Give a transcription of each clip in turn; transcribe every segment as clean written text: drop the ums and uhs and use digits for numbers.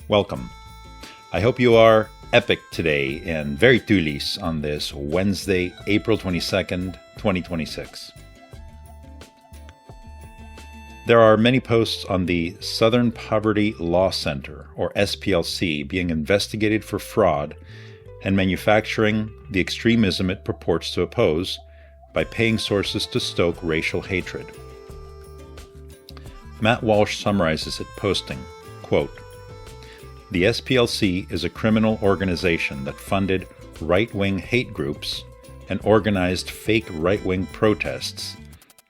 Welcome. I hope you are epic today and very tulis on this Wednesday, April 22nd, 2026. There are many posts on the Southern Poverty Law Center, or SPLC, being investigated for fraud and manufacturing the extremism it purports to oppose by paying sources to stoke racial hatred. Matt Walsh summarizes it, posting, quote, "The SPLC is a criminal organization that funded right-wing hate groups and organized fake right-wing protests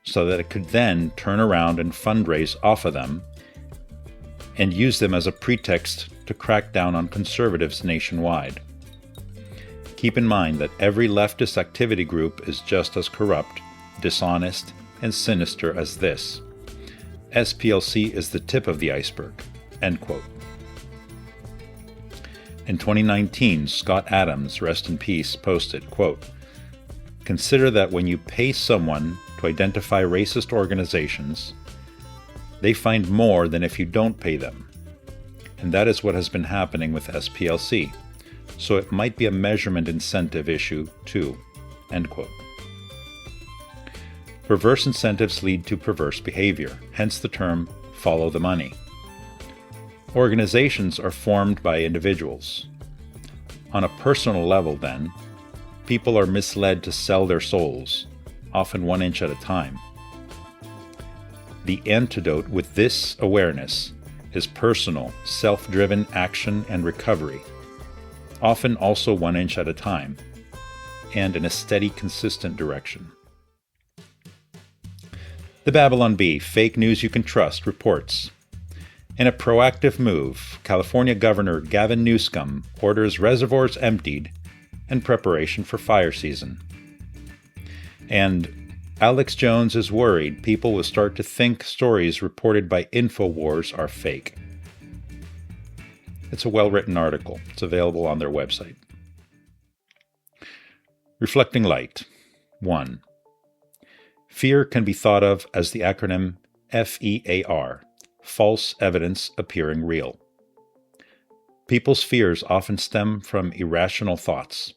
so that it could then turn around and fundraise off of them and use them as a pretext to crack down on conservatives nationwide. Keep in mind that every leftist activity group is just as corrupt, dishonest, and sinister as this. SPLC is the tip of the iceberg." End quote. In 2019, Scott Adams, rest in peace, posted, quote, "Consider that when you pay someone to identify racist organizations, they find more than if you don't pay them. And that is what has been happening with SPLC. So it might be a measurement incentive issue too." End quote. Perverse incentives lead to perverse behavior, hence the term follow the money. Organizations are formed by individuals. On a personal level, then, people are misled to sell their souls, often 1 inch at a time. The antidote with this awareness is personal, self-driven action and recovery, often also 1 inch at a time, and in a steady, consistent direction. The Babylon Bee, fake news you can trust, reports, in a proactive move, California Governor Gavin Newsom orders reservoirs emptied in preparation for fire season. And Alex Jones is worried people will start to think stories reported by InfoWars are fake. It's a well-written article. It's available on their website. Reflecting Light. 1. Fear can be thought of as the acronym FEAR, false evidence appearing real. People's fears often stem from irrational thoughts.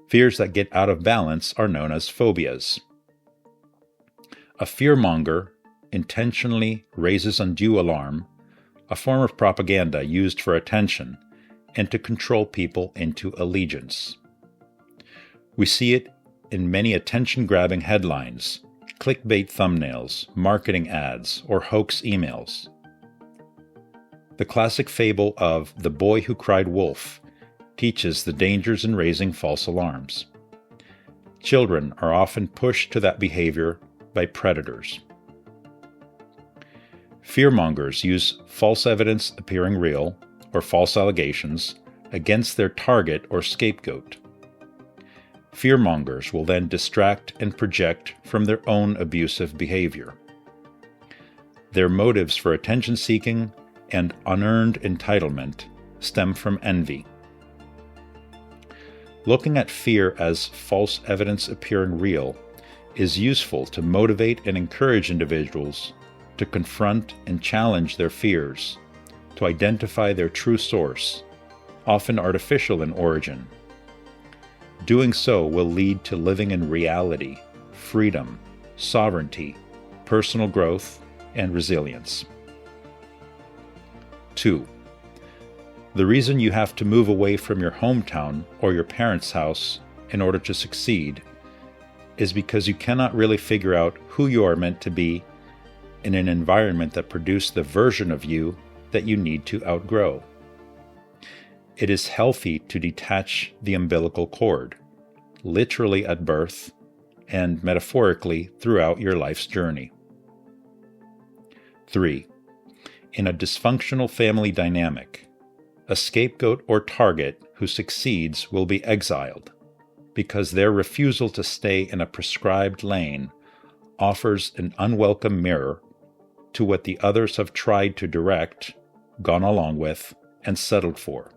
Fears that get out of balance are known as phobias. A fearmonger intentionally raises undue alarm, a form of propaganda used for attention and to control people into allegiance. We see it in many attention-grabbing headlines, clickbait thumbnails, marketing ads, or hoax emails. The classic fable of the boy who cried wolf teaches the dangers in raising false alarms. Children are often pushed to that behavior by predators. Fearmongers use false evidence appearing real, or false allegations, against their target or scapegoat. Fearmongers will then distract and project from their own abusive behavior. Their motives for attention-seeking and unearned entitlement stem from envy. Looking at fear as false evidence appearing real is useful to motivate and encourage individuals to confront and challenge their fears, to identify their true source, often artificial in origin. Doing so will lead to living in reality, freedom, sovereignty, personal growth, and resilience. 2. The reason you have to move away from your hometown or your parents' house in order to succeed is because you cannot really figure out who you are meant to be in an environment that produced the version of you that you need to outgrow. It is healthy to detach the umbilical cord, literally at birth and metaphorically throughout your life's journey. 3. In a dysfunctional family dynamic, a scapegoat or target who succeeds will be exiled because their refusal to stay in a prescribed lane offers an unwelcome mirror to what the others have tried to direct, gone along with, and settled for.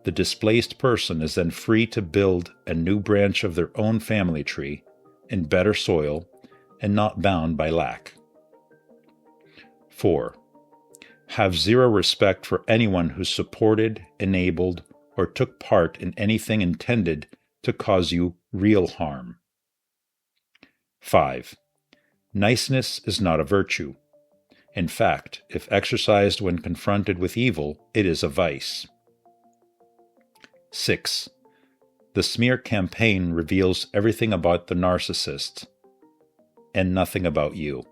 The displaced person is then free to build a new branch of their own family tree in better soil and not bound by lack. 4. Have zero respect for anyone who supported, enabled, or took part in anything intended to cause you real harm. 5. Niceness is not a virtue. In fact, if exercised when confronted with evil, it is a vice. 6. The smear campaign reveals everything about the narcissist and nothing about you.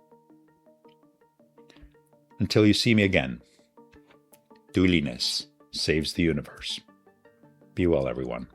Until you see me again, Duliness saves the universe. Be well, everyone.